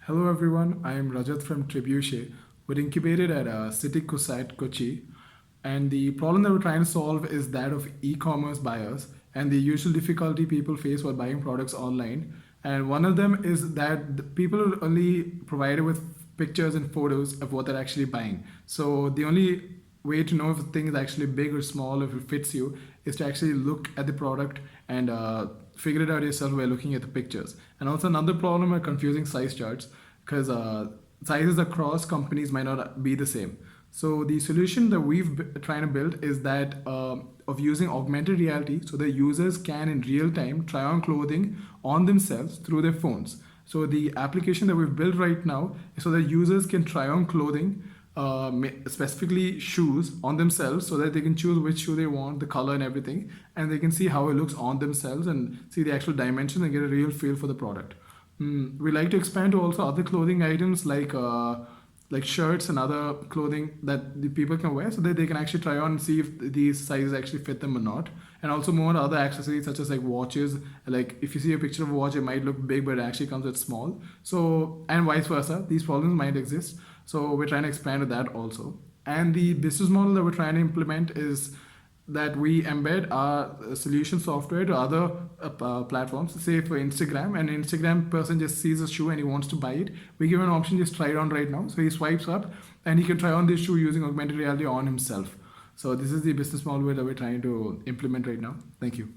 Hello everyone, I am Rajat from Trebuchet. We're incubated at City Kusat, Kochi. And the problem that we're trying to solve is that of e-commerce buyers and the usual difficulty people face while buying products online. And one of them is that the people are only provided with pictures and photos of what they're actually buying. So the only way to know if a thing is actually big or small, if it fits you, is to actually look at the product and figure it out yourself by looking at the pictures. And also another problem are confusing size charts because sizes across companies might not be the same. So the solution that trying to build is that of using augmented reality so that users can in real time try on clothing on themselves through their phones. So the application that we've built right now is so that users can try on clothing, specifically shoes on themselves so that they can choose which shoe they want, the color and everything, and they can see how it looks on themselves and see the actual dimensions and get a real feel for the product. We like to expand to also other clothing items like shirts and other clothing that the people can wear so that they can actually try on and see if these sizes actually fit them or not. And also more other accessories such as like watches. Like if you see a picture of a watch, it might look big, but it actually comes with small. So, and vice versa, these problems might exist. So we're trying to expand to that also. And the business model that we're trying to implement is that we embed our solution software to other platforms. Say for Instagram, an Instagram person just sees a shoe and he wants to buy it. We give an option, just try it on right now. So he swipes up and he can try on this shoe using augmented reality on himself. So this is the business model that we're trying to implement right now. Thank you.